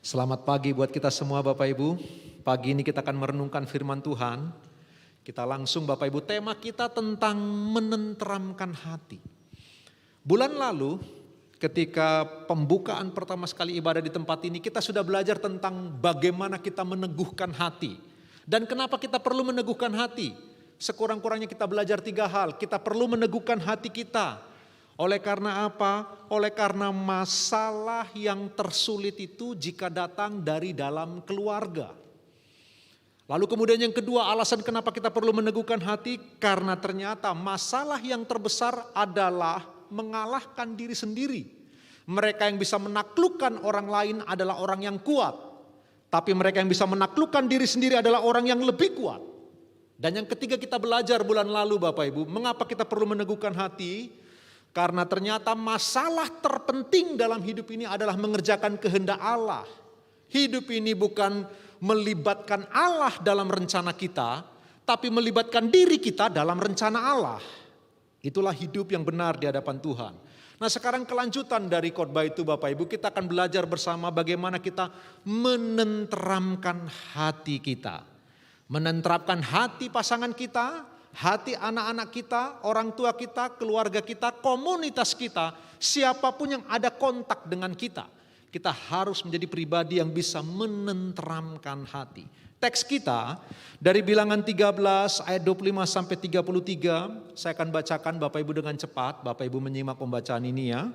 Selamat pagi buat kita semua Bapak Ibu. Pagi ini kita akan merenungkan firman Tuhan. Kita langsung Bapak Ibu, tema kita tentang menenteramkan hati. Bulan lalu ketika pembukaan pertama sekali ibadah di tempat ini, kita sudah belajar tentang bagaimana kita meneguhkan hati. Dan kenapa kita perlu meneguhkan hati? Sekurang-kurangnya kita belajar 3 hal. Kita perlu meneguhkan hati kita. Oleh karena apa? Oleh karena masalah yang tersulit itu jika datang dari dalam keluarga. Lalu kemudian yang kedua, alasan kenapa kita perlu meneguhkan hati, karena ternyata masalah yang terbesar adalah mengalahkan diri sendiri. Mereka yang bisa menaklukkan orang lain adalah orang yang kuat. Tapi mereka yang bisa menaklukkan diri sendiri adalah orang yang lebih kuat. Dan yang ketiga kita belajar bulan lalu Bapak Ibu, mengapa kita perlu meneguhkan hati? Karena ternyata masalah terpenting dalam hidup ini adalah mengerjakan kehendak Allah. Hidup ini bukan melibatkan Allah dalam rencana kita, tapi melibatkan diri kita dalam rencana Allah. Itulah hidup yang benar di hadapan Tuhan. Nah sekarang kelanjutan dari khotbah itu Bapak Ibu, kita akan belajar bersama bagaimana kita menenteramkan hati kita. Menenteramkan hati pasangan kita, hati anak-anak kita, orang tua kita, keluarga kita, komunitas kita, siapapun yang ada kontak dengan kita. Kita harus menjadi pribadi yang bisa menenteramkan hati. Teks kita dari Bilangan 13 ayat 25 sampai 33, saya akan bacakan Bapak Ibu dengan cepat, Bapak Ibu menyimak pembacaan ini ya.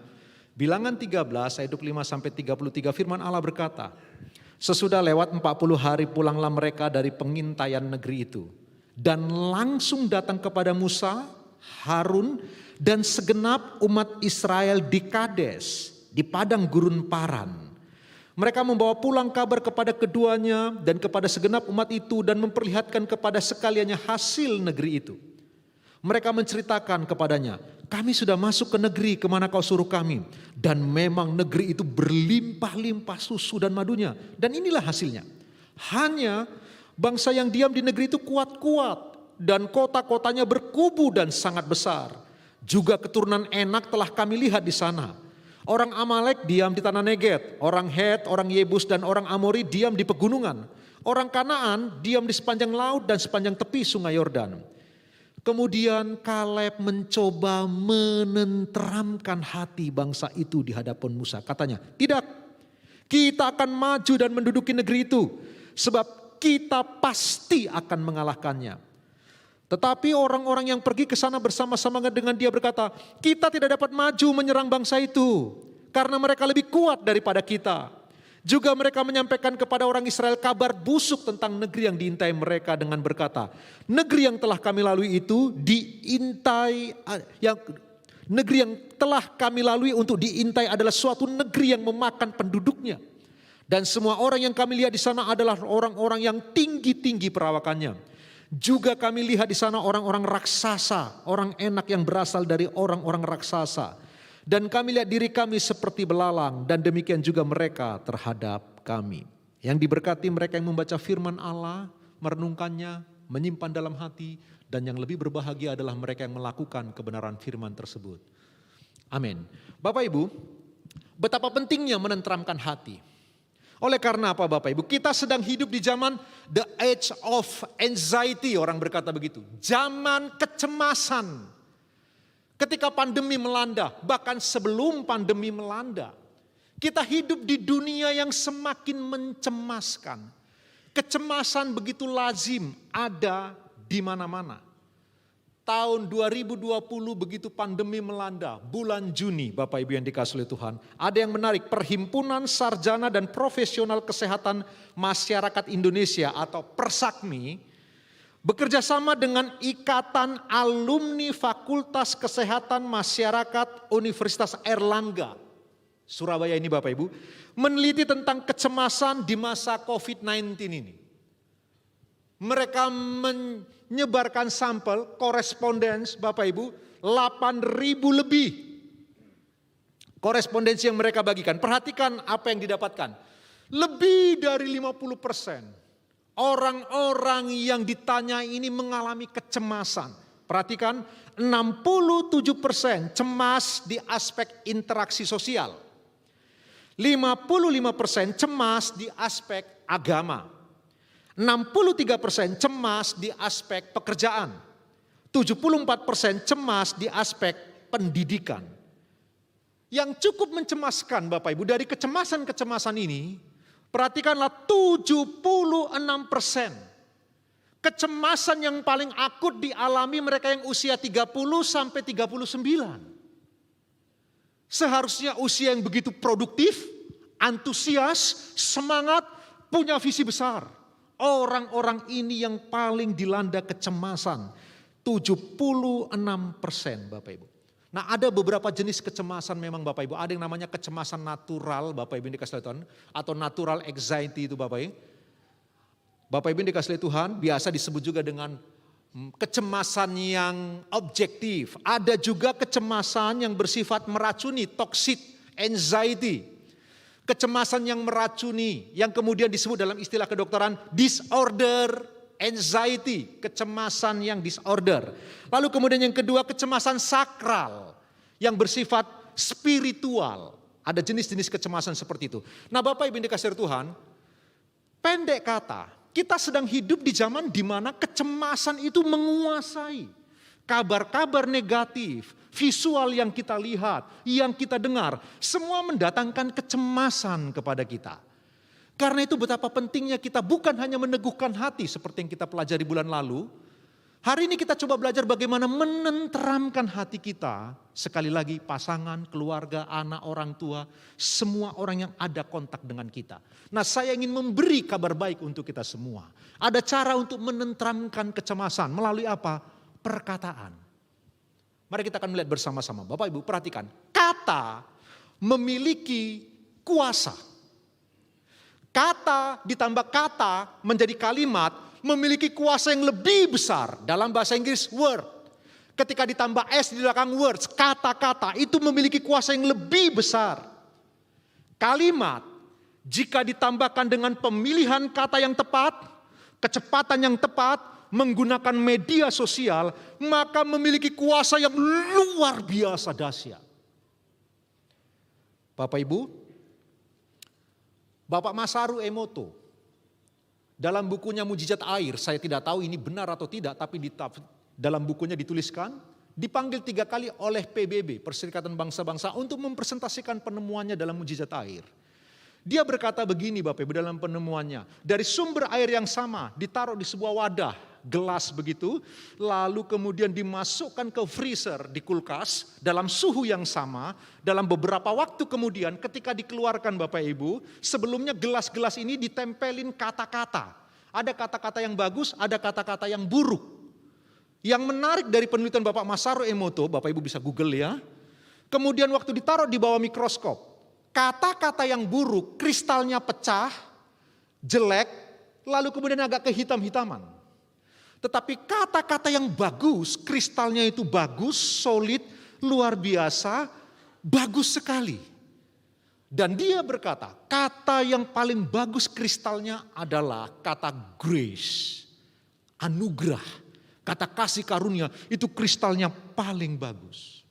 Bilangan 13 ayat 25 sampai 33, firman Allah berkata, sesudah lewat 40 hari pulanglah mereka dari pengintaian negeri itu. Dan langsung datang kepada Musa, Harun, dan segenap umat Israel di Kades, di padang gurun Paran. Mereka membawa pulang kabar kepada keduanya dan kepada segenap umat itu dan memperlihatkan kepada sekaliannya hasil negeri itu. Mereka menceritakan kepadanya, kami sudah masuk ke negeri kemana kau suruh kami. Dan memang negeri itu berlimpah-limpah susu dan madunya. Dan inilah hasilnya. Hanya bangsa yang diam di negeri itu kuat-kuat dan kota-kotanya berkubu dan sangat besar. Juga keturunan Enak telah kami lihat di sana. Orang Amalek diam di tanah Negev, orang Het, orang Yebus dan orang Amori diam di pegunungan. Orang Kanaan diam di sepanjang laut dan sepanjang tepi sungai Yordan. Kemudian Kaleb mencoba menenteramkan hati bangsa itu di hadapan Musa. Katanya, tidak, kita akan maju dan menduduki negeri itu. Sebab kita pasti akan mengalahkannya. Tetapi orang-orang yang pergi ke sana bersama-sama dengan dia berkata, kita tidak dapat maju menyerang bangsa itu, karena mereka lebih kuat daripada kita. Juga mereka menyampaikan kepada orang Israel kabar busuk tentang negeri yang diintai mereka dengan berkata, negeri yang telah kami lalui itu negeri yang telah kami lalui untuk diintai adalah suatu negeri yang memakan penduduknya. Dan semua orang yang kami lihat di sana adalah orang-orang yang tinggi-tinggi perawakannya. Juga kami lihat di sana orang-orang raksasa, orang Enak yang berasal dari orang-orang raksasa. Dan kami lihat diri kami seperti belalang dan demikian juga mereka terhadap kami. Yang diberkati mereka yang membaca firman Allah, merenungkannya, menyimpan dalam hati. Dan yang lebih berbahagia adalah mereka yang melakukan kebenaran firman tersebut. Amin. Bapak Ibu, betapa pentingnya menenteramkan hati. Oleh karena apa Bapak Ibu? Kita sedang hidup di zaman the age of anxiety, orang berkata begitu. Zaman kecemasan. Ketika pandemi melanda, bahkan sebelum pandemi melanda. Kita hidup di dunia yang semakin mencemaskan. Kecemasan begitu lazim ada di mana-mana. Tahun 2020 begitu pandemi melanda, bulan Juni Bapak Ibu yang dikasihi oleh Tuhan. Ada yang menarik, Perhimpunan Sarjana dan Profesional Kesehatan Masyarakat Indonesia atau Persakmi bekerja sama dengan Ikatan Alumni Fakultas Kesehatan Masyarakat Universitas Airlangga, Surabaya ini Bapak Ibu, meneliti tentang kecemasan di masa COVID-19 ini. Mereka menyebarkan sampel korespondens Bapak Ibu 8.000 lebih korespondensi yang mereka bagikan. Perhatikan apa yang didapatkan. Lebih dari 50% orang-orang yang ditanya ini mengalami kecemasan. Perhatikan 67% cemas di aspek interaksi sosial. 55% cemas di aspek agama. 63% cemas di aspek pekerjaan. 74% cemas di aspek pendidikan. Yang cukup mencemaskan Bapak Ibu, dari kecemasan-kecemasan ini, perhatikanlah 76%. Kecemasan yang paling akut dialami mereka yang usia 30 sampai 39. Seharusnya usia yang begitu produktif, antusias, semangat, punya visi besar. Orang-orang ini yang paling dilanda kecemasan. 76% Bapak Ibu. Nah, ada beberapa jenis kecemasan memang Bapak Ibu. Ada yang namanya kecemasan natural Bapak Ibu yang dikasih Tuhan. Atau natural anxiety itu Bapak Ibu. Bapak Ibu yang dikasih Tuhan biasa disebut juga dengan kecemasan yang objektif. Ada juga kecemasan yang bersifat meracuni, toxic anxiety. Kecemasan yang meracuni, yang kemudian disebut dalam istilah kedokteran disorder anxiety. Kecemasan yang disorder. Lalu kemudian yang kedua kecemasan sakral, yang bersifat spiritual. Ada jenis-jenis kecemasan seperti itu. Nah Bapak Ibu yang dikasih Tuhan, pendek kata, kita sedang hidup di zaman di mana kecemasan itu menguasai. Kabar-kabar negatif, visual yang kita lihat, yang kita dengar, semua mendatangkan kecemasan kepada kita. Karena itu betapa pentingnya kita bukan hanya meneguhkan hati seperti yang kita pelajari bulan lalu. Hari ini kita coba belajar bagaimana menenteramkan hati kita. Sekali lagi pasangan, keluarga, anak, orang tua, semua orang yang ada kontak dengan kita. Nah saya ingin memberi kabar baik untuk kita semua. Ada cara untuk menenteramkan kecemasan melalui apa? Perkataan. Mari kita akan melihat bersama-sama. Bapak Ibu perhatikan, kata memiliki kuasa. Kata ditambah kata menjadi kalimat memiliki kuasa yang lebih besar. Dalam bahasa Inggris word. Ketika ditambah S di belakang words, kata-kata itu memiliki kuasa yang lebih besar. Kalimat jika ditambahkan dengan pemilihan kata yang tepat, kecepatan yang tepat, menggunakan media sosial, maka memiliki kuasa yang luar biasa dahsyat. Bapak Ibu, Bapak Masaru Emoto dalam bukunya Mujizat Air, saya tidak tahu ini benar atau tidak, tapi dalam bukunya dituliskan, dipanggil 3 kali oleh PBB, Perserikatan Bangsa-Bangsa, untuk mempresentasikan penemuannya dalam Mujizat Air. Dia berkata begini Bapak Ibu dalam penemuannya, dari sumber air yang sama ditaruh di sebuah wadah, gelas begitu, lalu kemudian dimasukkan ke freezer di kulkas dalam suhu yang sama, dalam beberapa waktu kemudian ketika dikeluarkan Bapak Ibu, sebelumnya gelas-gelas ini ditempelin kata-kata. Ada kata-kata yang bagus, ada kata-kata yang buruk. Yang menarik dari penelitian Bapak Masaru Emoto, Bapak Ibu bisa Google ya. Kemudian waktu ditaruh di bawah mikroskop, kata-kata yang buruk kristalnya pecah, jelek, lalu kemudian agak kehitam-hitaman. Tetapi kata-kata yang bagus, kristalnya itu bagus, solid, luar biasa, bagus sekali. Dan dia berkata, kata yang paling bagus kristalnya adalah kata grace, anugerah, kata kasih karunia, itu kristalnya paling bagus.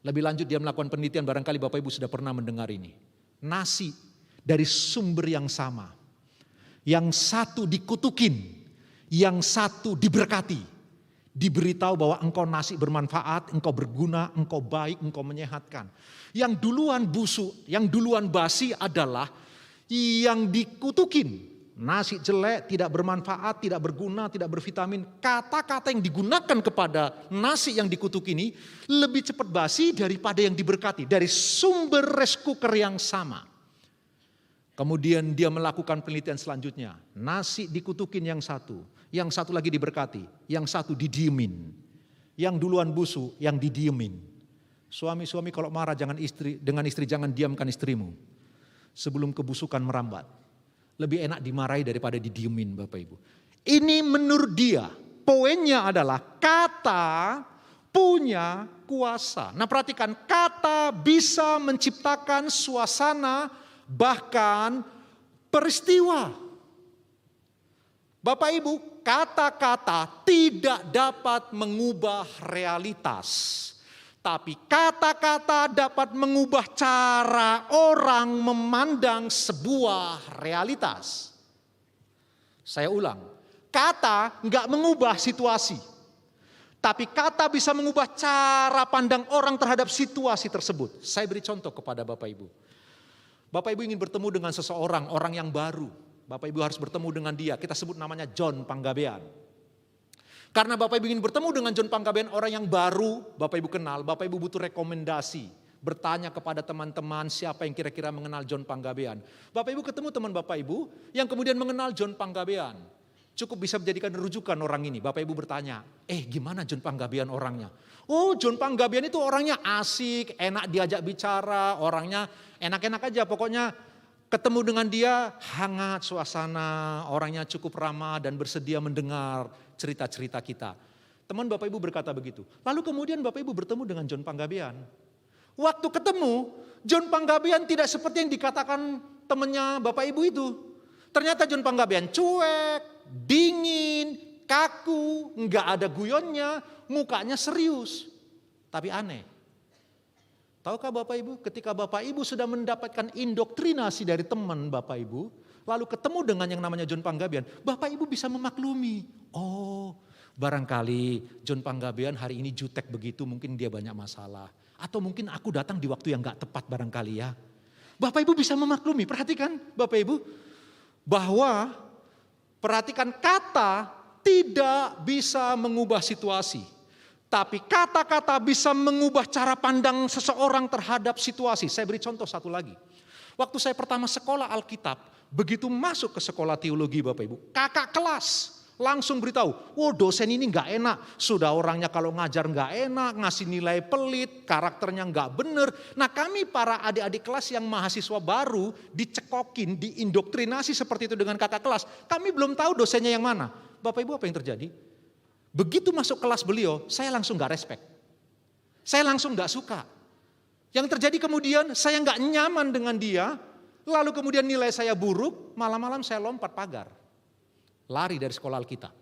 Lebih lanjut dia melakukan penelitian, barangkali Bapak Ibu sudah pernah mendengar ini. Nasi dari sumber yang sama, yang satu dikutukin, yang satu diberkati, diberitahu bahwa engkau nasi bermanfaat, engkau berguna, engkau baik, engkau menyehatkan. Yang duluan busuk, yang duluan basi adalah yang dikutukin. Nasi jelek, tidak bermanfaat, tidak berguna, tidak bervitamin. Kata-kata yang digunakan kepada nasi yang dikutuk ini lebih cepat basi daripada yang diberkati. Dari sumber rice cooker yang sama. Kemudian dia melakukan penelitian selanjutnya. Nasi dikutukin yang satu lagi diberkati, yang satu didiemin. Yang duluan busuk, yang didiemin. Suami-suami kalau marah dengan istri jangan diamkan istrimu. Sebelum kebusukan merambat. Lebih enak dimarahi daripada didiemin Bapak Ibu. Ini menurut dia, poinnya adalah kata punya kuasa. Nah perhatikan, kata bisa menciptakan suasana, bahkan peristiwa. Bapak Ibu, kata-kata tidak dapat mengubah realitas. Tapi kata-kata dapat mengubah cara orang memandang sebuah realitas. Saya ulang, kata nggak mengubah situasi. Tapi kata bisa mengubah cara pandang orang terhadap situasi tersebut. Saya beri contoh kepada Bapak Ibu. Bapak Ibu ingin bertemu dengan seseorang, orang yang baru. Bapak Ibu harus bertemu dengan dia, kita sebut namanya John Panggabean. Karena Bapak Ibu ingin bertemu dengan John Panggabean, orang yang baru Bapak Ibu kenal, Bapak Ibu butuh rekomendasi. Bertanya kepada teman-teman siapa yang kira-kira mengenal John Panggabean. Bapak Ibu ketemu teman Bapak Ibu yang kemudian mengenal John Panggabean. Cukup bisa menjadikan rujukan orang ini. Bapak Ibu bertanya, gimana John Panggabean orangnya? Oh, John Panggabean itu orangnya asik, enak diajak bicara, orangnya enak-enak aja. Pokoknya ketemu dengan dia hangat suasana, orangnya cukup ramah dan bersedia mendengar cerita-cerita kita. Teman Bapak Ibu berkata begitu. Lalu kemudian Bapak Ibu bertemu dengan John Panggabean. Waktu ketemu, John Panggabean tidak seperti yang dikatakan temannya Bapak Ibu itu. Ternyata John Panggabean cuek, dingin, kaku, nggak ada guyonnya, mukanya serius. Tapi aneh. Tahukah Bapak Ibu, ketika Bapak Ibu sudah mendapatkan indoktrinasi dari teman Bapak Ibu, lalu ketemu dengan yang namanya John Panggabean, Bapak Ibu bisa memaklumi. Oh, barangkali John Panggabean hari ini jutek begitu, mungkin dia banyak masalah. Atau mungkin aku datang di waktu yang gak tepat barangkali ya. Bapak Ibu bisa memaklumi, perhatikan Bapak Ibu. Bahwa perhatikan kata tidak bisa mengubah situasi. Tapi kata-kata bisa mengubah cara pandang seseorang terhadap situasi. Saya beri contoh satu lagi. Waktu saya pertama sekolah Alkitab, begitu masuk ke sekolah teologi Bapak Ibu, kakak kelas langsung beritahu, dosen ini gak enak. Sudah orangnya kalau ngajar gak enak, ngasih nilai pelit, karakternya gak bener. Nah kami para adik-adik kelas yang mahasiswa baru dicekokin, diindoktrinasi seperti itu dengan kakak kelas. Kami belum tahu dosennya yang mana. Bapak Ibu apa yang terjadi? Begitu masuk kelas beliau, saya langsung gak respect. Saya langsung gak suka. Yang terjadi kemudian saya gak nyaman dengan dia, lalu kemudian nilai saya buruk, malam-malam saya lompat pagar. Lari dari sekolah Alkitab.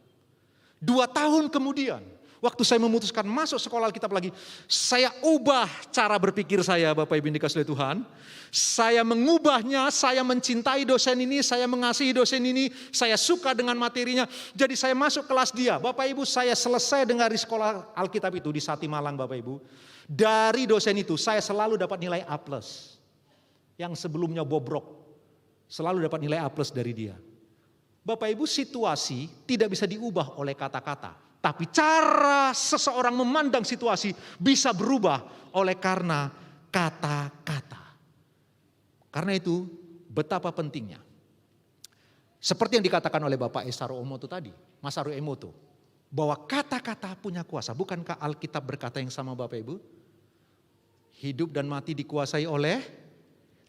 2 tahun kemudian, waktu saya memutuskan masuk sekolah Alkitab lagi, saya ubah cara berpikir saya Bapak Ibu yang dikasihi Tuhan. Saya mengubahnya, saya mencintai dosen ini, saya mengasihi dosen ini, saya suka dengan materinya. Jadi saya masuk kelas dia. Bapak Ibu, saya selesai dengar di sekolah Alkitab itu di Sati Malang Bapak Ibu. Dari dosen itu saya selalu dapat nilai A+. Yang sebelumnya bobrok, selalu dapat nilai A+ dari dia. Bapak Ibu, situasi tidak bisa diubah oleh kata-kata. Tapi cara seseorang memandang situasi bisa berubah oleh karena kata-kata. Karena itu betapa pentingnya. Seperti yang dikatakan oleh Bapak Masaru Emoto tadi. Masaru Emoto. Bahwa kata-kata punya kuasa. Bukankah Alkitab berkata yang sama Bapak Ibu? Hidup dan mati dikuasai oleh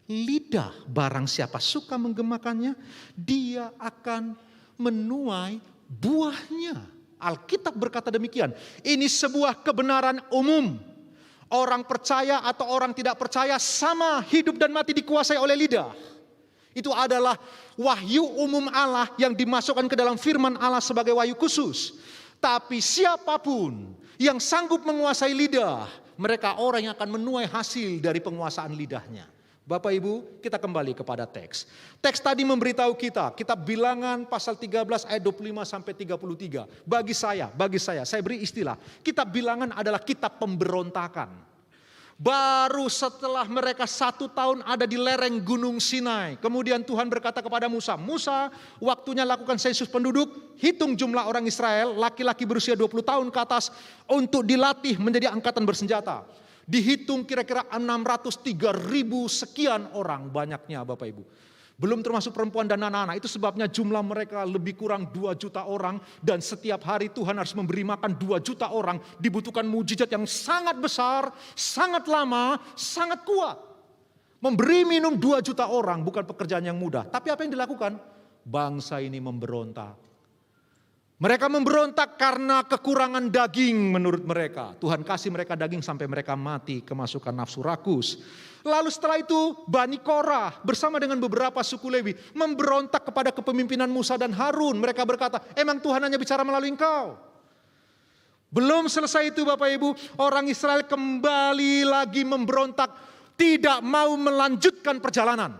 lidah. Barang siapa suka menggemakannya, dia akan menuai buahnya. Alkitab berkata demikian. Ini sebuah kebenaran umum. Orang percaya atau orang tidak percaya sama, hidup dan mati dikuasai oleh lidah. Itu adalah wahyu umum Allah yang dimasukkan ke dalam firman Allah sebagai wahyu khusus. Tapi siapapun yang sanggup menguasai lidah, mereka orang yang akan menuai hasil dari penguasaan lidahnya. Bapak Ibu, kita kembali kepada teks. Teks tadi memberitahu kita, kitab Bilangan pasal 13 ayat 25 sampai 33. Bagi saya beri istilah, kitab Bilangan adalah kitab pemberontakan. Baru setelah mereka 1 tahun ada di lereng Gunung Sinai. Kemudian Tuhan berkata kepada Musa, Musa, waktunya lakukan sensus penduduk, hitung jumlah orang Israel, laki-laki berusia 20 tahun ke atas, untuk dilatih menjadi angkatan bersenjata. Dihitung kira-kira 603.000 sekian orang banyaknya Bapak Ibu. Belum termasuk perempuan dan anak-anak. Itu sebabnya jumlah mereka lebih kurang 2 juta orang. Dan setiap hari Tuhan harus memberi makan 2 juta orang. Dibutuhkan mujizat yang sangat besar, sangat lama, sangat kuat. Memberi minum 2 juta orang bukan pekerjaan yang mudah. Tapi apa yang dilakukan? Bangsa ini memberontak. Mereka memberontak karena kekurangan daging menurut mereka. Tuhan kasih mereka daging sampai mereka mati kemasukan nafsu rakus. Lalu setelah itu Bani Korah bersama dengan beberapa suku Lewi memberontak kepada kepemimpinan Musa dan Harun. Mereka berkata, emang Tuhan hanya bicara melalui engkau? Belum selesai itu Bapak Ibu, orang Israel kembali lagi memberontak, tidak mau melanjutkan perjalanan.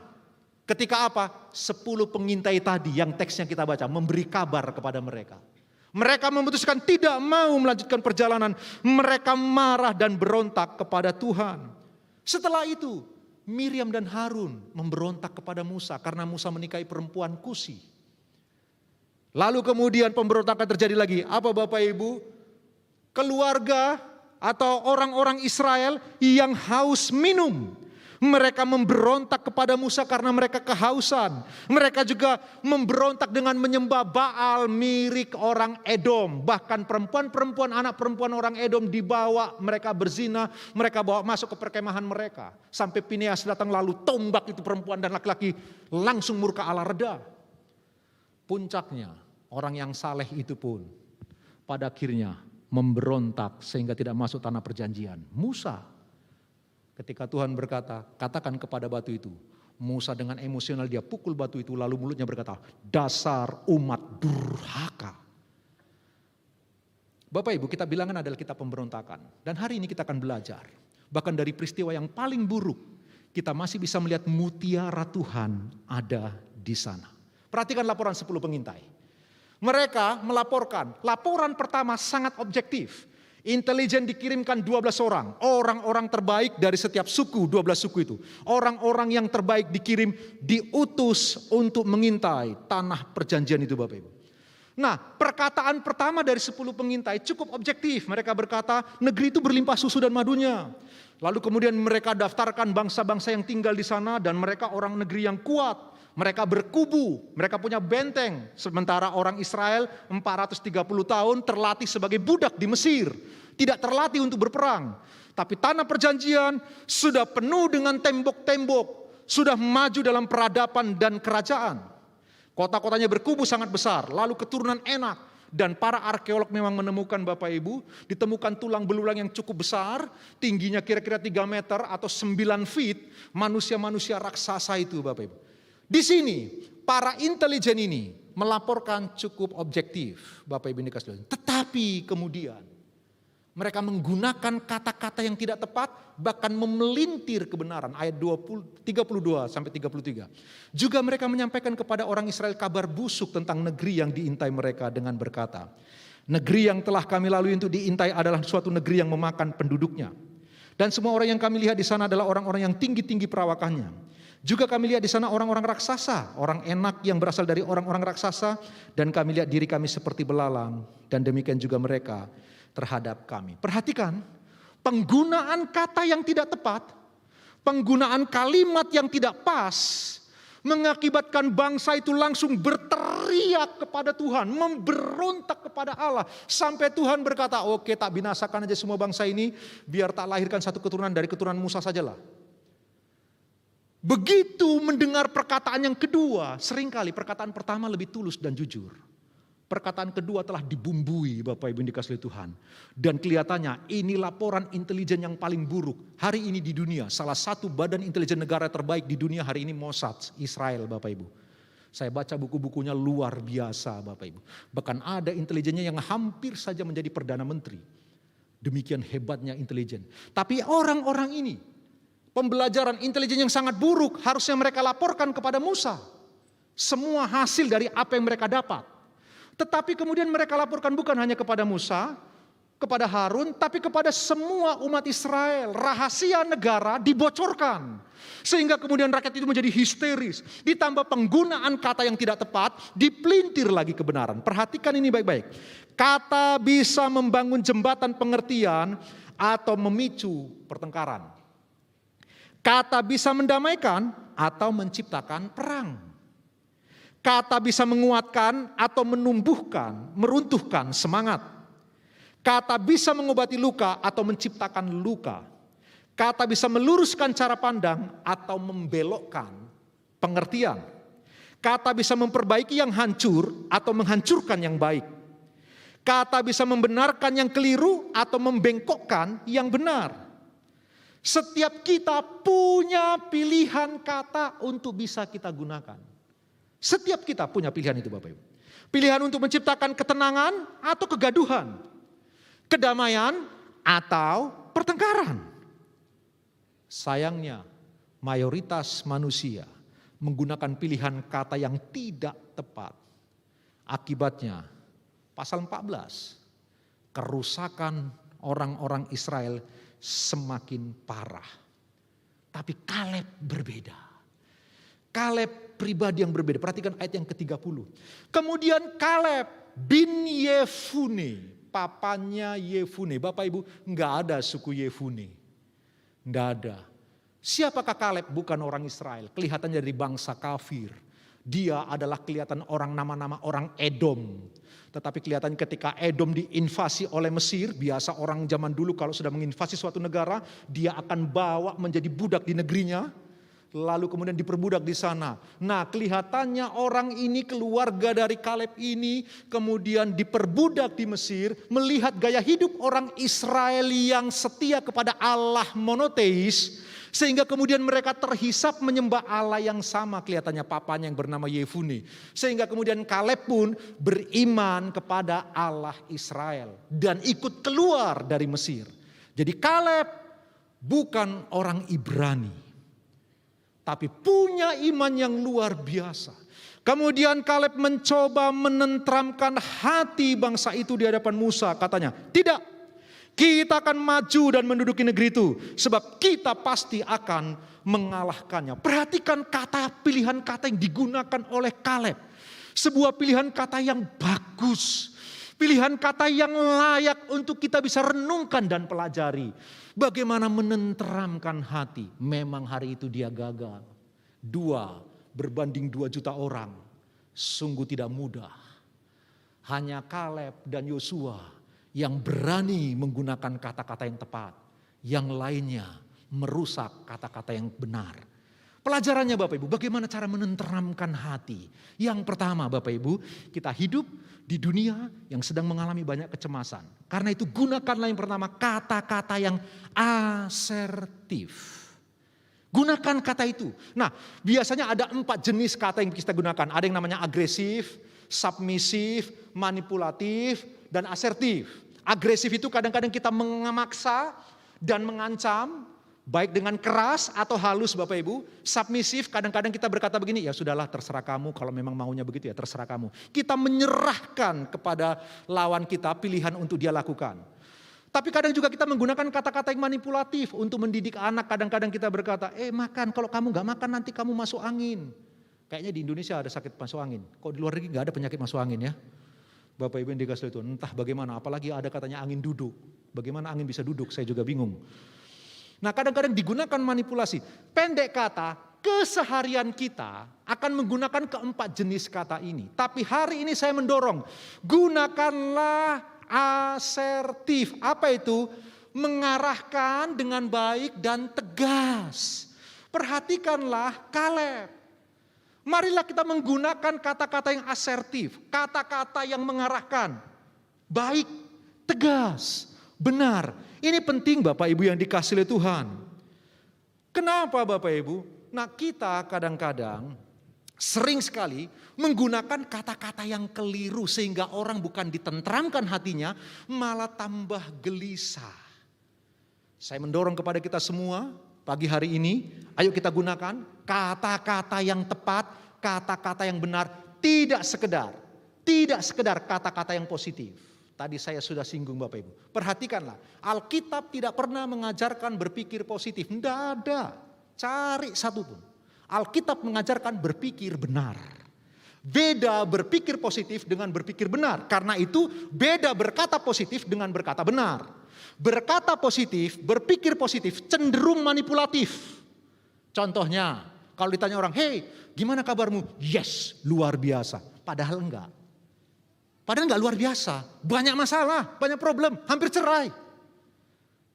Ketika apa? 10 pengintai tadi yang teksnya kita baca memberi kabar kepada mereka. Mereka memutuskan tidak mau melanjutkan perjalanan. Mereka marah dan berontak kepada Tuhan. Setelah itu, Miriam dan Harun memberontak kepada Musa karena Musa menikahi perempuan Kusi. Lalu kemudian pemberontakan terjadi lagi. Apa Bapak Ibu? Keluarga atau orang-orang Israel yang haus minum. Mereka memberontak kepada Musa karena mereka kehausan. Mereka juga memberontak dengan menyembah Baal mirip orang Edom. Bahkan perempuan-perempuan, anak perempuan orang Edom dibawa, mereka berzina, mereka bawa masuk ke perkemahan mereka. Sampai Pineas datang lalu tombak itu perempuan dan laki-laki, langsung murka Allah reda. Puncaknya orang yang saleh itu pun pada akhirnya memberontak sehingga tidak masuk tanah perjanjian. Musa. Ketika Tuhan berkata, katakan kepada batu itu. Musa dengan emosional dia pukul batu itu lalu mulutnya berkata, dasar umat durhaka. Bapak Ibu, kita bilangan adalah kita pemberontakan. Dan hari ini kita akan belajar. Bahkan dari peristiwa yang paling buruk, kita masih bisa melihat mutiara Tuhan ada di sana. Perhatikan laporan 10 pengintai. Mereka melaporkan, laporan pertama sangat objektif. Intelijen dikirimkan 12 orang, orang-orang terbaik dari setiap suku, 12 suku itu. Orang-orang yang terbaik dikirim, diutus untuk mengintai tanah perjanjian itu Bapak Ibu. Nah, perkataan pertama dari 10 pengintai cukup objektif. Mereka berkata, negeri itu berlimpah susu dan madunya. Lalu kemudian mereka daftarkan bangsa-bangsa yang tinggal di sana dan mereka orang negeri yang kuat. Mereka berkubu, mereka punya benteng. Sementara orang Israel 430 tahun terlatih sebagai budak di Mesir. Tidak terlatih untuk berperang. Tapi tanah perjanjian sudah penuh dengan tembok-tembok. Sudah maju dalam peradaban dan kerajaan. Kota-kotanya berkubu sangat besar. Lalu keturunan Enak. Dan para arkeolog memang menemukan Bapak Ibu. Ditemukan tulang belulang yang cukup besar. Tingginya kira-kira 3 meter atau 9 feet. Manusia-manusia raksasa itu Bapak Ibu. Di sini para intelijen ini melaporkan cukup objektif Bapak Ibu dikasih. Tetapi kemudian mereka menggunakan kata-kata yang tidak tepat bahkan memelintir kebenaran ayat 32 sampai 33. Juga mereka menyampaikan kepada orang Israel kabar busuk tentang negeri yang diintai mereka dengan berkata, negeri yang telah kami lalui untuk diintai adalah suatu negeri yang memakan penduduknya. Dan semua orang yang kami lihat di sana adalah orang-orang yang tinggi-tinggi perawakannya. Juga kami lihat di sana orang-orang raksasa, orang Enak yang berasal dari orang-orang raksasa, dan kami lihat diri kami seperti belalang, dan demikian juga mereka terhadap kami. Perhatikan, penggunaan kata yang tidak tepat, penggunaan kalimat yang tidak pas, mengakibatkan bangsa itu langsung berteriak kepada Tuhan, memberontak kepada Allah, sampai Tuhan berkata, oke, tak binasakan aja semua bangsa ini, biar tak lahirkan satu keturunan dari keturunan Musa sajalah. Begitu mendengar perkataan yang kedua, seringkali perkataan pertama lebih tulus dan jujur. Perkataan kedua telah dibumbui Bapak Ibu dikasihi Tuhan. Dan kelihatannya ini laporan intelijen yang paling buruk hari ini di dunia. Salah satu badan intelijen negara terbaik di dunia hari ini Mossad, Israel Bapak Ibu. Saya baca buku-bukunya luar biasa Bapak Ibu. Bahkan ada intelijennya yang hampir saja menjadi Perdana Menteri. Demikian hebatnya intelijen. Tapi orang-orang ini, pembelajaran intelijen yang sangat buruk harusnya mereka laporkan kepada Musa. Semua hasil dari apa yang mereka dapat. Tetapi kemudian mereka laporkan bukan hanya kepada Musa, kepada Harun, tapi kepada semua umat Israel. Rahasia negara dibocorkan. Sehingga kemudian rakyat itu menjadi histeris. Ditambah penggunaan kata yang tidak tepat, dipelintir lagi kebenaran. Perhatikan ini baik-baik. Kata bisa membangun jembatan pengertian atau memicu pertengkaran. Kata bisa mendamaikan atau menciptakan perang. Kata bisa menguatkan atau menumbuhkan, meruntuhkan semangat. Kata bisa mengobati luka atau menciptakan luka. Kata bisa meluruskan cara pandang atau membelokkan pengertian. Kata bisa memperbaiki yang hancur atau menghancurkan yang baik. Kata bisa membenarkan yang keliru atau membengkokkan yang benar. Setiap kita punya pilihan kata untuk bisa kita gunakan. Setiap kita punya pilihan itu Bapak Ibu. Pilihan untuk menciptakan ketenangan atau kegaduhan. kedamaian atau pertengkaran. Sayangnya mayoritas manusia menggunakan pilihan kata yang tidak tepat. Akibatnya pasal 14, kerusakan orang-orang Israel semakin parah. Tapi Kaleb berbeda. Kaleb pribadi yang berbeda. Perhatikan ayat yang ke-30. Kemudian Kaleb bin Yefune, papanya Yefune. Bapak Ibu, enggak ada suku Yefune. Enggak ada. Siapakah Kaleb? Bukan orang Israel. Kelihatannya dari bangsa kafir. Dia adalah kelihatan orang nama-nama orang Edom. Tetapi kelihatan ketika Edom diinvasi oleh Mesir, biasa orang zaman dulu kalau sudah menginvasi suatu negara, dia akan bawa menjadi budak di negerinya, lalu kemudian diperbudak di sana. Nah, kelihatannya orang ini, keluarga dari Kaleb ini, kemudian diperbudak di Mesir, melihat gaya hidup orang Israel yang setia kepada Allah monoteis, sehingga kemudian mereka terhisap menyembah Allah yang sama, kelihatannya papanya yang bernama Yefune. Sehingga kemudian Kaleb pun beriman kepada Allah Israel dan ikut keluar dari Mesir. Jadi Kaleb bukan orang Ibrani, tapi punya iman yang luar biasa. Kemudian Kaleb mencoba menenteramkan hati bangsa itu di hadapan Musa. Katanya, tidak. Kita akan maju dan menduduki negeri itu. Sebab kita pasti akan mengalahkannya. Perhatikan pilihan kata yang digunakan oleh Kaleb. Sebuah pilihan kata yang bagus. Pilihan kata yang layak untuk kita bisa renungkan dan pelajari. Bagaimana menenteramkan hati. Memang hari itu dia gagal. 2 berbanding 2 juta orang. Sungguh tidak mudah. Hanya Kaleb dan Yosua yang berani menggunakan kata-kata yang tepat. Yang lainnya merusak kata-kata yang benar. Pelajarannya Bapak Ibu, bagaimana cara menenteramkan hati? Yang pertama Bapak Ibu, kita hidup di dunia yang sedang mengalami banyak kecemasan. Karena itu gunakanlah yang pertama kata-kata yang asertif. Gunakan kata itu. Nah, biasanya ada 4 jenis kata yang kita gunakan. Ada yang namanya agresif, submisif, manipulatif, dan asertif. Agresif itu kadang-kadang kita memaksa dan mengancam, baik dengan keras atau halus Bapak Ibu. Submisif kadang-kadang kita berkata begini, ya sudahlah terserah kamu, kalau memang maunya begitu ya terserah kamu. Kita menyerahkan kepada lawan kita pilihan untuk dia lakukan. Tapi kadang juga kita menggunakan kata-kata yang manipulatif untuk mendidik anak. Kadang-kadang kita berkata, makan, kalau kamu gak makan nanti kamu masuk angin. Kayaknya di Indonesia ada sakit masuk angin. Kok di luar negeri gak ada penyakit masuk angin ya? Bapak Ibu yang dikasih itu, entah bagaimana, apalagi ada katanya angin duduk. Bagaimana angin bisa duduk, saya juga bingung. Nah kadang-kadang digunakan manipulasi. Pendek kata, keseharian kita akan menggunakan keempat jenis kata ini. Tapi hari ini saya mendorong, gunakanlah asertif. Apa itu? Mengarahkan dengan baik dan tegas. Perhatikanlah Kaleb. Marilah kita menggunakan kata-kata yang asertif, kata-kata yang mengarahkan, baik, tegas, benar. Ini penting Bapak Ibu yang dikasihi oleh Tuhan. Kenapa Bapak Ibu? Nah kita kadang-kadang sering sekali menggunakan kata-kata yang keliru sehingga orang bukan ditenteramkan hatinya, malah tambah gelisah. Saya mendorong kepada kita semua, pagi hari ini, ayo kita gunakan kata-kata yang tepat, kata-kata yang benar, tidak sekedar kata-kata yang positif. Tadi saya sudah singgung Bapak Ibu. Perhatikanlah, Alkitab tidak pernah mengajarkan berpikir positif. Tidak ada, cari satu pun. Alkitab mengajarkan berpikir benar. Beda berpikir positif dengan berpikir benar. Karena itu beda berkata positif dengan berkata benar. Berkata positif, berpikir positif cenderung manipulatif. Contohnya, kalau ditanya orang, hey gimana kabarmu? Yes, luar biasa. Padahal enggak. Padahal enggak luar biasa. Banyak masalah, banyak problem, hampir cerai.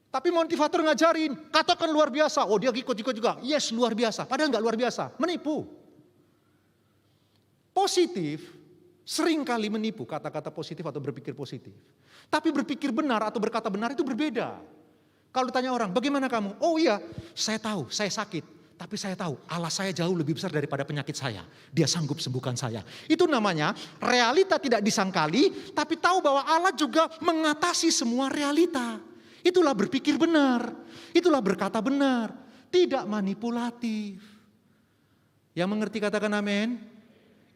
Tapi motivator ngajarin, katakan luar biasa. Oh dia ikut-ikut juga, yes luar biasa. Padahal enggak luar biasa, menipu. Positif, sering kali menipu kata-kata positif atau berpikir positif. Tapi berpikir benar atau berkata benar itu berbeda. Kalau ditanya orang, bagaimana kamu? Oh iya, saya tahu, saya sakit. Tapi saya tahu Allah saya jauh lebih besar daripada penyakit saya. Dia sanggup sembuhkan saya. Itu namanya realita tidak disangkali, tapi tahu bahwa Allah juga mengatasi semua realita. Itulah berpikir benar. Itulah berkata benar. Tidak manipulatif. Yang mengerti katakan amin.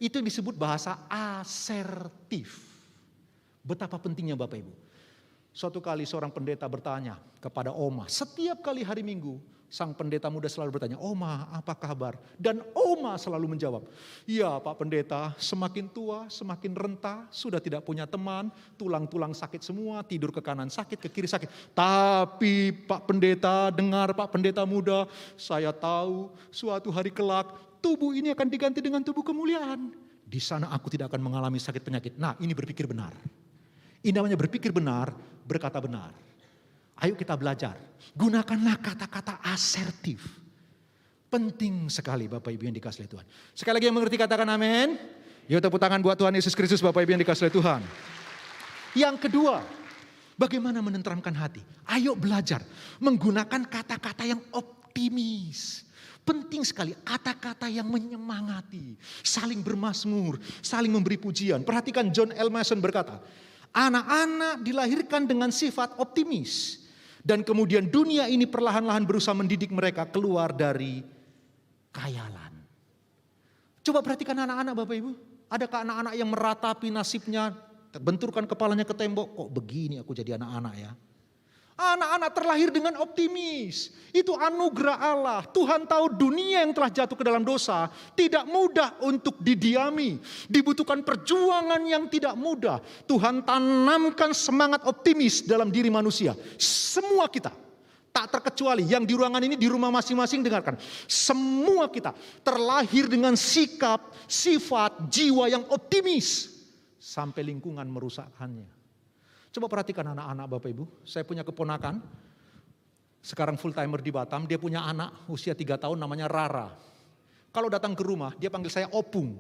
Itu yang disebut bahasa asertif. Betapa pentingnya Bapak Ibu. Suatu kali seorang pendeta bertanya kepada Oma. Setiap kali hari Minggu, sang pendeta muda selalu bertanya, Oma apa kabar? Dan Oma selalu menjawab, ya Pak Pendeta, semakin tua semakin renta, sudah tidak punya teman, tulang-tulang sakit semua, tidur ke kanan sakit, ke kiri sakit. Tapi Pak Pendeta, dengar Pak Pendeta muda, saya tahu suatu hari kelak tubuh ini akan diganti dengan tubuh kemuliaan. Di sana aku tidak akan mengalami sakit penyakit. Nah, ini berpikir benar. Ini namanya berpikir benar, berkata benar. Ayo kita belajar. Gunakanlah kata-kata asertif. Penting sekali Bapak Ibu yang dikasihi Tuhan. Sekali lagi yang mengerti katakan amin. Yuk tepuk tangan buat Tuhan Yesus Kristus Bapak Ibu yang dikasihi Tuhan. Yang kedua, bagaimana menenteramkan hati? Ayo belajar menggunakan kata-kata yang optimis. Penting sekali kata-kata yang menyemangati, saling bermazmur, saling memberi pujian. Perhatikan John L. Mason berkata, anak-anak dilahirkan dengan sifat optimis. Dan kemudian dunia ini perlahan-lahan berusaha mendidik mereka keluar dari khayalan. Coba perhatikan anak-anak Bapak Ibu. Adakah anak-anak yang meratapi nasibnya, benturkan kepalanya ke tembok, kok begini aku jadi anak-anak ya. Anak-anak terlahir dengan optimis. Itu anugerah Allah. Tuhan tahu dunia yang telah jatuh ke dalam dosa tidak mudah untuk didiami. Dibutuhkan perjuangan yang tidak mudah. Tuhan tanamkan semangat optimis dalam diri manusia. Semua kita, tak terkecuali yang di ruangan ini, di rumah masing-masing dengarkan. Semua kita terlahir dengan sikap, sifat, jiwa yang optimis. Sampai lingkungan merusakkannya. Coba perhatikan anak-anak Bapak Ibu. Saya punya keponakan. Sekarang full timer di Batam. Dia punya anak usia 3 tahun namanya Rara. Kalau datang ke rumah dia panggil saya Opung.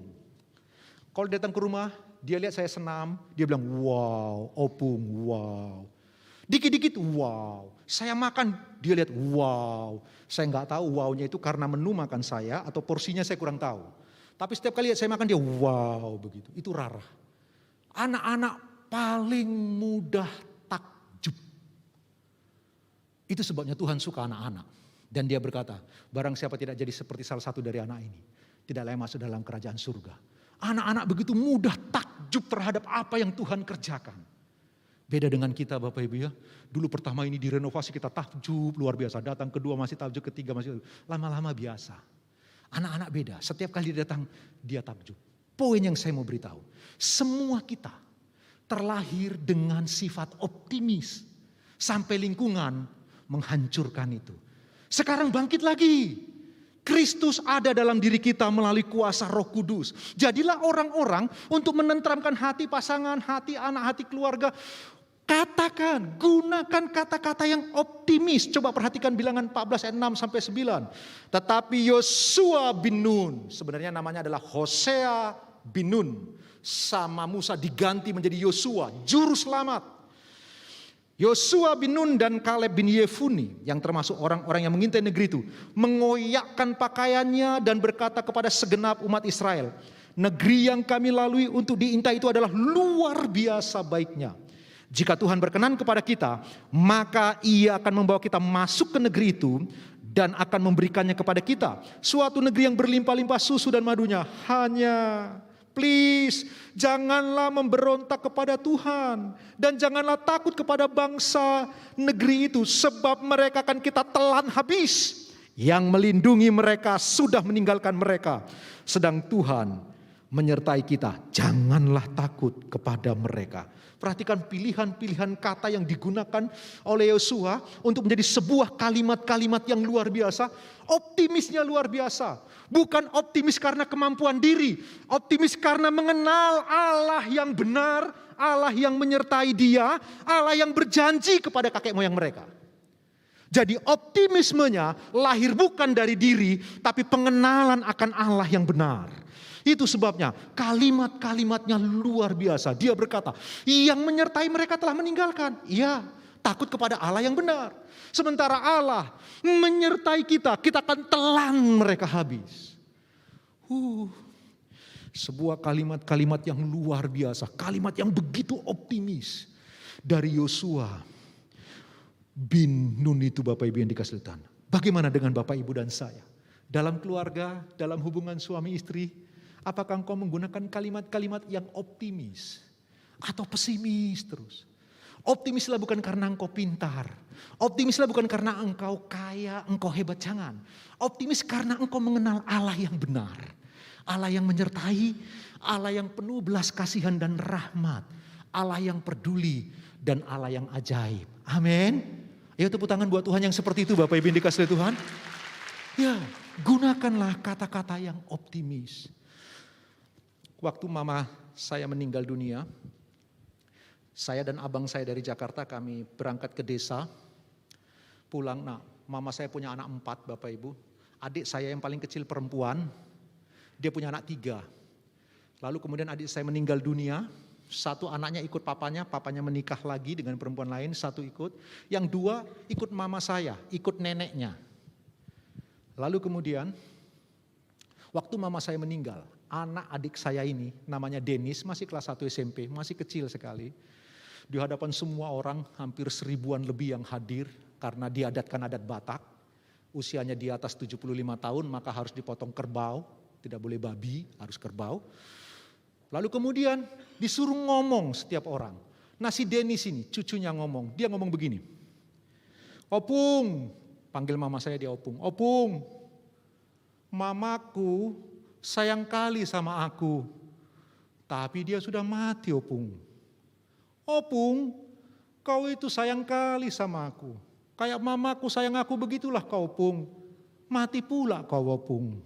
Kalau datang ke rumah dia lihat saya senam. Dia bilang wow Opung wow. Dikit-dikit wow. Saya makan dia lihat wow. Saya nggak tahu wownya itu karena menu makan saya atau porsinya saya kurang tahu. Tapi setiap kali saya makan dia wow begitu. Itu Rara. Anak-anak paling mudah takjub. Itu sebabnya Tuhan suka anak-anak. Dan dia berkata, barang siapa tidak jadi seperti salah satu dari anak ini, tidak layak masuk dalam kerajaan surga. Anak-anak begitu mudah takjub terhadap apa yang Tuhan kerjakan. Beda dengan kita Bapak Ibu ya. Dulu pertama ini direnovasi kita takjub luar biasa. Datang kedua masih takjub, ketiga masih lama-lama biasa. Anak-anak beda, setiap kali dia datang dia takjub. Poin yang saya mau beritahu, semua kita terlahir dengan sifat optimis. Sampai lingkungan menghancurkan itu. Sekarang bangkit lagi. Kristus ada dalam diri kita melalui kuasa Roh Kudus. Jadilah orang-orang untuk menenteramkan hati pasangan, hati anak, hati keluarga. Katakan, gunakan kata-kata yang optimis. Coba perhatikan bilangan 14 ayat 6 sampai 9. Tetapi Yosua bin Nun, sebenarnya namanya adalah Hosea bin Nun, sama Musa diganti menjadi Yosua, juru selamat. Yosua bin Nun dan Kaleb bin Yefune yang termasuk orang-orang yang mengintai negeri itu mengoyakkan pakaiannya dan berkata kepada segenap umat Israel, negeri yang kami lalui untuk diintai itu adalah luar biasa baiknya. Jika Tuhan berkenan kepada kita, maka Ia akan membawa kita masuk ke negeri itu dan akan memberikannya kepada kita, suatu negeri yang berlimpah-limpah susu dan madunya. Hanya please, janganlah memberontak kepada Tuhan. Dan janganlah takut kepada bangsa negeri itu. Sebab mereka akan kita telan habis. Yang melindungi mereka sudah meninggalkan mereka. Sedang Tuhan menyertai kita. Janganlah takut kepada mereka. Perhatikan pilihan-pilihan kata yang digunakan oleh Yosua untuk menjadi sebuah kalimat-kalimat yang luar biasa. Optimisnya luar biasa. Bukan optimis karena kemampuan diri. Optimis karena mengenal Allah yang benar. Allah yang menyertai dia. Allah yang berjanji kepada kakek moyang mereka. Jadi optimismenya lahir bukan dari diri. Tapi pengenalan akan Allah yang benar. Itu sebabnya kalimat-kalimatnya luar biasa. Dia berkata, yang menyertai mereka telah meninggalkan. Iya, takut kepada Allah yang benar. Sementara Allah menyertai kita, kita akan telan mereka habis. Sebuah kalimat-kalimat yang luar biasa, kalimat yang begitu optimis dari Yosua bin Nun itu, Bapak Ibu yang dikasih Tuhan. Bagaimana dengan Bapak Ibu dan saya? Dalam keluarga, dalam hubungan suami istri, apakah engkau menggunakan kalimat-kalimat yang optimis atau pesimis terus? Optimislah bukan karena engkau pintar. Optimislah bukan karena engkau kaya, engkau hebat, jangan. Optimis karena engkau mengenal Allah yang benar. Allah yang menyertai, Allah yang penuh belas kasihan dan rahmat. Allah yang peduli dan Allah yang ajaib. Amin. Ayo tepuk tangan buat Tuhan yang seperti itu, Bapak Ibu yang dikasihi Tuhan. Ya, gunakanlah kata-kata yang optimis. Waktu mama saya meninggal dunia, saya dan abang saya dari Jakarta kami berangkat ke desa. Pulang, mama saya punya anak 4, Bapak Ibu. Adik saya yang paling kecil perempuan, dia punya anak 3. Lalu kemudian adik saya meninggal dunia. 1 anaknya ikut papanya menikah lagi dengan perempuan lain, 1 ikut. Yang 2 ikut mama saya, ikut neneknya. Lalu kemudian waktu mama saya meninggal, anak adik saya ini namanya Dennis, masih kelas 1 SMP, masih kecil sekali. Di hadapan semua orang, hampir 1000-an lebih yang hadir karena diadatkan adat Batak. Usianya di atas 75 tahun maka harus dipotong kerbau, tidak boleh babi, harus kerbau. Lalu kemudian disuruh ngomong setiap orang. Nah si Dennis ini cucunya ngomong, dia ngomong begini. Opung, panggil mama saya dia Opung. Opung, mamaku sayang kali sama aku, tapi dia sudah mati Opung. Opung, kau itu sayang kali sama aku. Kayak mamaku sayang aku begitulah kau Opung. Mati pula kau Opung.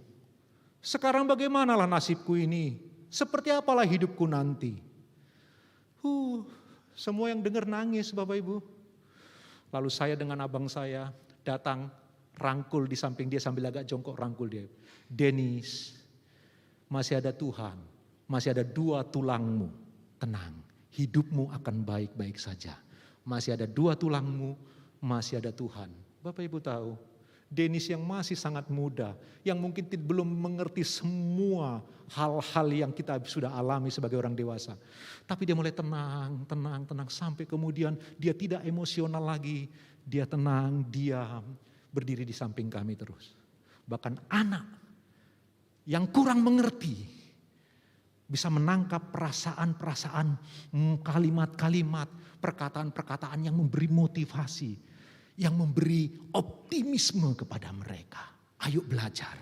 Sekarang bagaimanalah nasibku ini? Seperti apalah hidupku nanti? Semua yang dengar nangis Bapak Ibu. Lalu saya dengan abang saya datang rangkul di samping dia sambil agak jongkok rangkul dia. Dennis, masih ada Tuhan, masih ada 2 tulangmu, tenang. Hidupmu akan baik-baik saja. Masih ada 2 tulangmu, masih ada Tuhan. Bapak Ibu tahu, Dennis yang masih sangat muda, yang mungkin belum mengerti semua hal-hal yang kita sudah alami sebagai orang dewasa. Tapi dia mulai tenang, sampai kemudian dia tidak emosional lagi. Dia tenang, diam, berdiri di samping kami terus. Bahkan anak yang kurang mengerti bisa menangkap perasaan-perasaan, kalimat-kalimat, perkataan-perkataan yang memberi motivasi, yang memberi optimisme kepada mereka. Ayo belajar.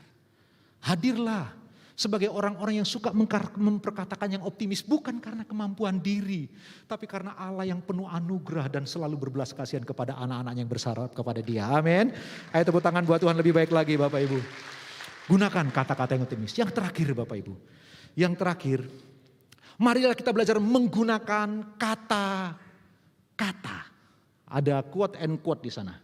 Hadirlah sebagai orang-orang yang suka memperkatakan yang optimis, bukan karena kemampuan diri, tapi karena Allah yang penuh anugerah dan selalu berbelas kasihan kepada anak-anak yang bersarap kepada Dia. Amin. Ayo tepuk tangan buat Tuhan lebih baik lagi Bapak Ibu. Gunakan kata-kata yang optimis. Yang terakhir Bapak Ibu. Yang terakhir, marilah kita belajar menggunakan kata-kata. Ada quote and quote di sana.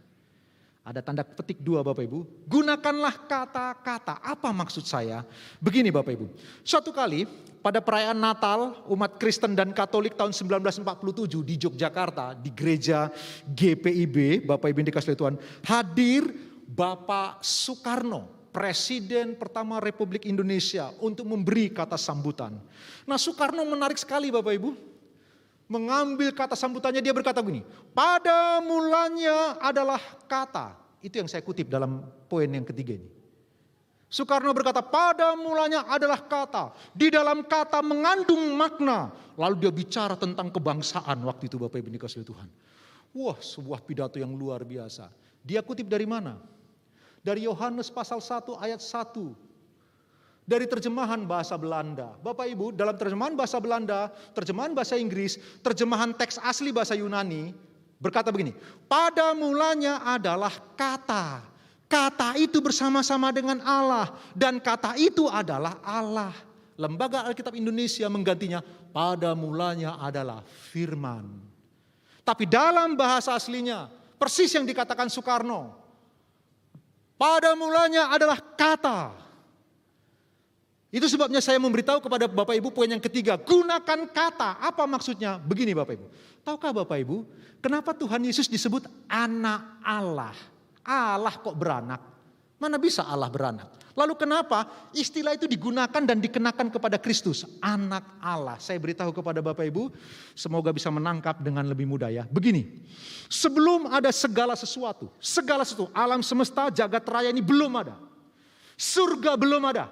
Ada tanda petik 2 Bapak Ibu. Gunakanlah kata-kata. Apa maksud saya? Begini Bapak Ibu. Suatu kali pada perayaan Natal umat Kristen dan Katolik tahun 1947 di Yogyakarta, di gereja GPIB, Bapak Ibu yang dikasihi Tuhan, hadir Bapak Soekarno, Presiden pertama Republik Indonesia, untuk memberi kata sambutan. Nah Soekarno menarik sekali Bapak Ibu. Mengambil kata sambutannya, dia berkata begini. Pada mulanya adalah kata. Itu yang saya kutip dalam poin yang ketiga ini. Soekarno berkata pada mulanya adalah kata. Di dalam kata mengandung makna. Lalu dia bicara tentang kebangsaan waktu itu Bapak Ibu dikasihi Tuhan. Wah sebuah pidato yang luar biasa. Dia kutip dari mana? Dari Yohanes pasal 1 ayat 1. Dari terjemahan bahasa Belanda. Bapak Ibu, dalam terjemahan bahasa Belanda, terjemahan bahasa Inggris, terjemahan teks asli bahasa Yunani, berkata begini. Pada mulanya adalah kata. Kata itu bersama-sama dengan Allah. Dan kata itu adalah Allah. Lembaga Alkitab Indonesia menggantinya. Pada mulanya adalah firman. Tapi dalam bahasa aslinya, persis yang dikatakan Soekarno. Pada mulanya adalah kata. Itu sebabnya saya memberitahu kepada Bapak Ibu poin yang ketiga. Gunakan kata. Apa maksudnya? Begini Bapak Ibu. Tahukah Bapak Ibu, kenapa Tuhan Yesus disebut anak Allah? Allah kok beranak? Mana bisa Allah beranak? Lalu kenapa istilah itu digunakan dan dikenakan kepada Kristus? Anak Allah. Saya beritahu kepada Bapak Ibu, semoga bisa menangkap dengan lebih mudah ya. Begini, sebelum ada segala sesuatu, alam semesta, jagat raya ini belum ada. Surga belum ada.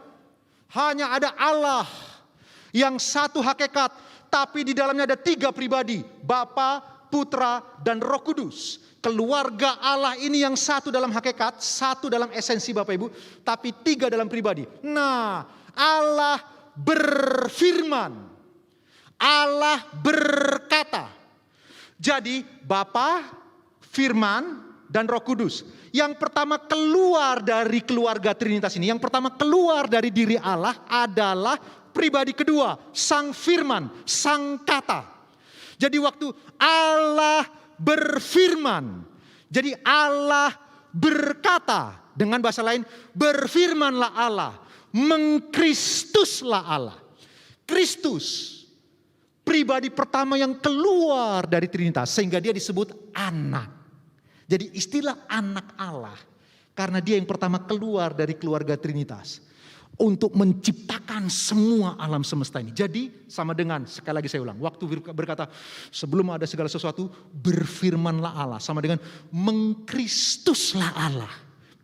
Hanya ada Allah yang satu hakikat, tapi di dalamnya ada 3 pribadi, Bapa, Putra, dan Roh Kudus. Keluarga Allah ini yang satu dalam hakikat, satu dalam esensi Bapak Ibu, tapi 3 dalam pribadi. Nah, Allah berfirman, Allah berkata. Jadi Bapa, Firman, dan Roh Kudus. Yang pertama keluar dari keluarga Trinitas ini, yang pertama keluar dari diri Allah adalah pribadi kedua, Sang Firman, Sang Kata. Jadi waktu Allah berfirman, jadi Allah berkata, dengan bahasa lain, berfirmanlah Allah, mengkristuslah Allah. Kristus, pribadi pertama yang keluar dari Trinitas, sehingga dia disebut anak. Jadi istilah anak Allah, karena dia yang pertama keluar dari keluarga Trinitas untuk menciptakan semua alam semesta ini. Jadi sama dengan, sekali lagi saya ulang, waktu berkata sebelum ada segala sesuatu, berfirmanlah Allah. Sama dengan mengkristuslah Allah.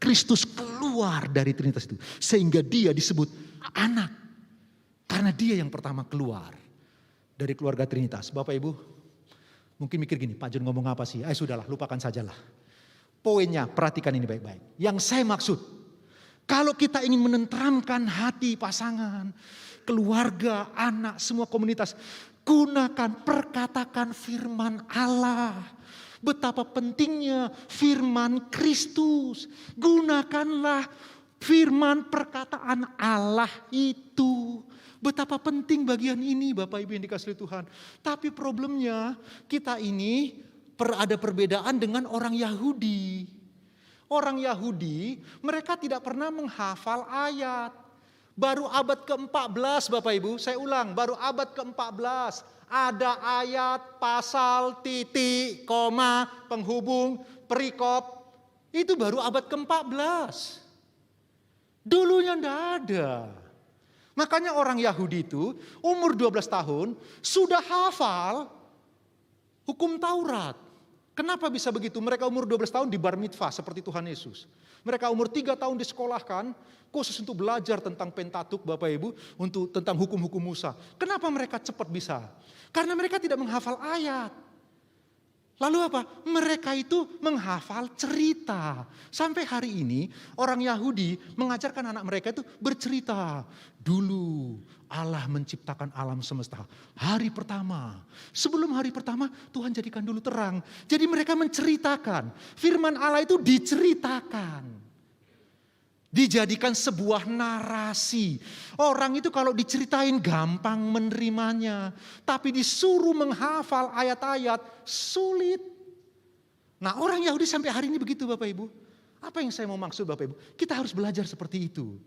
Kristus keluar dari Trinitas itu, sehingga dia disebut anak. Karena dia yang pertama keluar dari keluarga Trinitas. Bapak Ibu, mungkin mikir gini, Pak John ngomong apa sih? Sudahlah, lupakan sajalah. Poinnya, perhatikan ini baik-baik. Yang saya maksud, kalau kita ingin menenteramkan hati pasangan, keluarga, anak, semua komunitas, gunakan, perkatakan firman Allah. Betapa pentingnya firman Kristus. Gunakanlah firman perkataan Allah itu. Betapa penting bagian ini Bapak Ibu yang dikasihi Tuhan. Tapi problemnya kita ini ada perbedaan dengan orang Yahudi. Orang Yahudi mereka tidak pernah menghafal ayat. Baru abad ke-14 Bapak Ibu, saya ulang, baru abad ke-14 ada ayat, pasal, titik, koma, penghubung, perikop. Itu baru abad ke-14. Dulunya enggak ada. Makanya orang Yahudi itu umur 12 tahun sudah hafal hukum Taurat. Kenapa bisa begitu? Mereka umur 12 tahun di bar mitzvah seperti Tuhan Yesus. Mereka umur 3 tahun disekolahkan khusus untuk belajar tentang Pentatuk Bapak Ibu, untuk tentang hukum-hukum Musa. Kenapa mereka cepat bisa? Karena mereka tidak menghafal ayat. Lalu apa? Mereka itu menghafal cerita. Sampai hari ini orang Yahudi mengajarkan anak mereka itu bercerita. Dulu Allah menciptakan alam semesta. Hari pertama. Sebelum hari pertama Tuhan jadikan dulu terang. Jadi mereka menceritakan. Firman Allah itu diceritakan. Dijadikan sebuah narasi. Orang itu kalau diceritain gampang menerimanya. Tapi disuruh menghafal ayat-ayat sulit. Nah orang Yahudi sampai hari ini begitu Bapak Ibu. Apa yang saya mau maksud Bapak Ibu? Kita harus belajar seperti itu.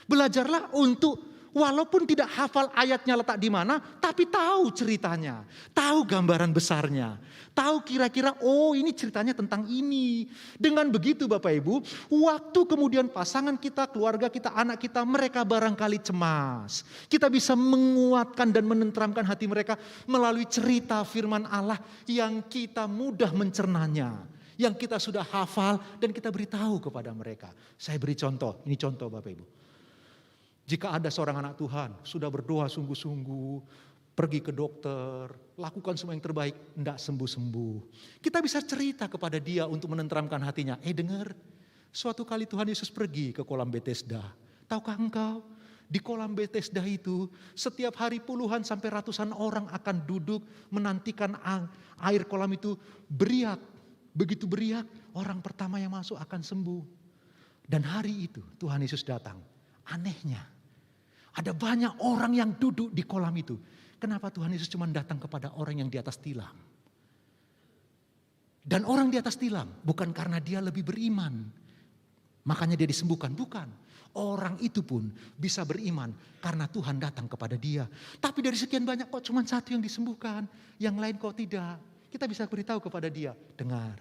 Belajarlah untuk walaupun tidak hafal ayatnya letak di mana, tapi tahu ceritanya, tahu gambaran besarnya, tahu kira-kira oh ini ceritanya tentang ini. Dengan begitu Bapak Ibu, waktu kemudian pasangan kita, keluarga kita, anak kita, mereka barangkali cemas. Kita bisa menguatkan dan menenteramkan hati mereka melalui cerita firman Allah yang kita mudah mencernanya, yang kita sudah hafal dan kita beritahu kepada mereka. Saya beri contoh, ini contoh Bapak Ibu. Jika ada seorang anak Tuhan sudah berdoa sungguh-sungguh, pergi ke dokter, lakukan semua yang terbaik, tidak sembuh-sembuh. Kita bisa cerita kepada dia untuk menenteramkan hatinya. Dengar, suatu kali Tuhan Yesus pergi ke kolam Bethesda. Tahukah engkau, di kolam Bethesda itu setiap hari puluhan sampai ratusan orang akan duduk menantikan air kolam itu beriak. Begitu beriak, orang pertama yang masuk akan sembuh. Dan hari itu Tuhan Yesus datang. Anehnya, ada banyak orang yang duduk di kolam itu. Kenapa Tuhan Yesus cuma datang kepada orang yang di atas tilam? Dan orang di atas tilam bukan karena dia lebih beriman, makanya dia disembuhkan. Bukan. Orang itu pun bisa beriman karena Tuhan datang kepada dia. Tapi dari sekian banyak kok cuma satu yang disembuhkan, yang lain kok tidak. Kita bisa beritahu kepada dia, dengar.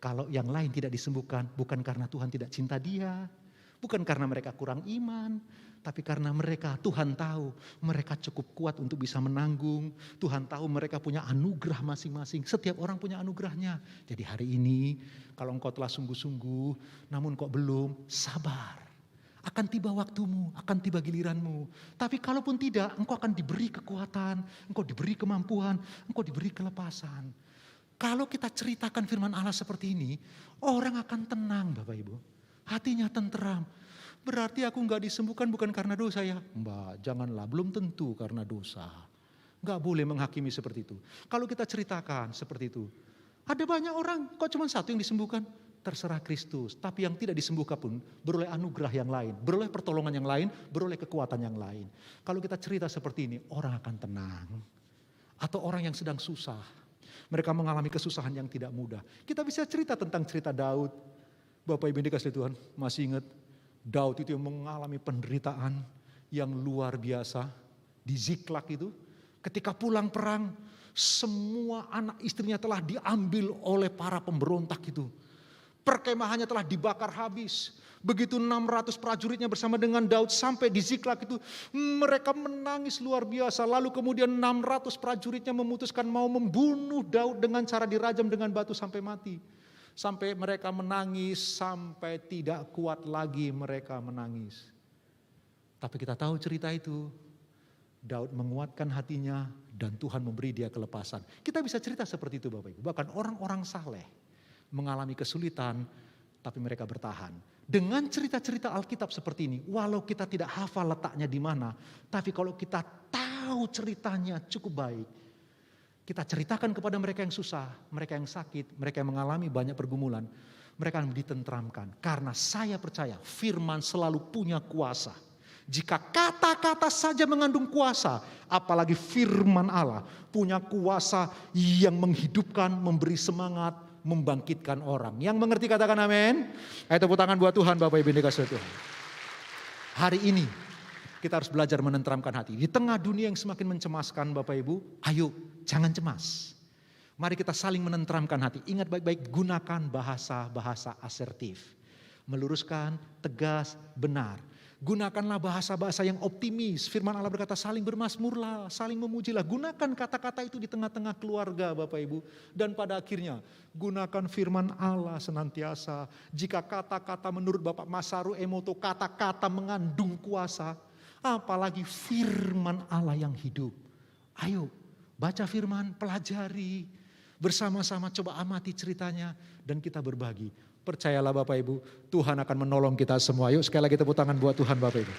Kalau yang lain tidak disembuhkan bukan karena Tuhan tidak cinta dia, bukan karena mereka kurang iman, tapi karena mereka, Tuhan tahu mereka cukup kuat untuk bisa menanggung. Tuhan tahu mereka punya anugerah masing-masing. Setiap orang punya anugerahnya. Jadi hari ini kalau engkau telah sungguh-sungguh namun kok belum, sabar. Akan tiba waktumu, akan tiba giliranmu. Tapi kalaupun tidak, engkau akan diberi kekuatan, engkau diberi kemampuan, engkau diberi kelepasan. Kalau kita ceritakan firman Allah seperti ini, orang akan tenang Bapak Ibu. Hatinya tenteram. Berarti aku enggak disembuhkan bukan karena dosa ya? Mbak, janganlah, belum tentu karena dosa. Enggak boleh menghakimi seperti itu. Kalau kita ceritakan seperti itu, ada banyak orang, kok cuma satu yang disembuhkan? Terserah Kristus. Tapi yang tidak disembuhkan pun beroleh anugerah yang lain, beroleh pertolongan yang lain, beroleh kekuatan yang lain. Kalau kita cerita seperti ini, orang akan tenang. Atau orang yang sedang susah, mereka mengalami kesusahan yang tidak mudah. Kita bisa cerita tentang cerita Daud. Bapak Ibu yang dikasihi Tuhan, masih ingat Daud itu yang mengalami penderitaan yang luar biasa di Ziklag itu. Ketika pulang perang, semua anak istrinya telah diambil oleh para pemberontak itu. Perkemahannya telah dibakar habis. Begitu 600 prajuritnya bersama dengan Daud sampai di Ziklag itu, mereka menangis luar biasa. Lalu kemudian 600 prajuritnya memutuskan mau membunuh Daud dengan cara dirajam dengan batu sampai mati. Sampai mereka menangis, sampai tidak kuat lagi mereka menangis. Tapi kita tahu cerita itu, Daud menguatkan hatinya dan Tuhan memberi dia kelepasan. Kita bisa cerita seperti itu Bapak Ibu. Bahkan orang-orang saleh mengalami kesulitan, tapi mereka bertahan. Dengan cerita-cerita Alkitab seperti ini, walau kita tidak hafal letaknya di mana, tapi kalau kita tahu ceritanya cukup baik, kita ceritakan kepada mereka yang susah, mereka yang sakit, mereka yang mengalami banyak pergumulan, mereka akan ditentramkan. Karena saya percaya firman selalu punya kuasa. Jika kata-kata saja mengandung kuasa, apalagi firman Allah punya kuasa yang menghidupkan, memberi semangat, membangkitkan orang. Yang mengerti katakan amin. Ayo tepuk tangan buat Tuhan Bapak Ibu yang dikasihi Tuhan. Hari ini kita harus belajar menenteramkan hati. Di tengah dunia yang semakin mencemaskan Bapak Ibu, ayo jangan cemas. Mari kita saling menenteramkan hati. Ingat baik-baik, gunakan bahasa-bahasa asertif. Meluruskan, tegas, benar. Gunakanlah bahasa-bahasa yang optimis. Firman Allah berkata saling bermazmurlah, saling memujilah. Gunakan kata-kata itu di tengah-tengah keluarga Bapak Ibu. Dan pada akhirnya gunakan firman Allah senantiasa. Jika kata-kata menurut Bapak Masaru Emoto, kata-kata mengandung kuasa. Apalagi firman Allah yang hidup. Ayo baca firman, pelajari. Bersama-sama coba amati ceritanya dan kita berbagi. Percayalah Bapak Ibu, Tuhan akan menolong kita semua. Yuk sekali lagi tepuk tangan buat Tuhan Bapak Ibu.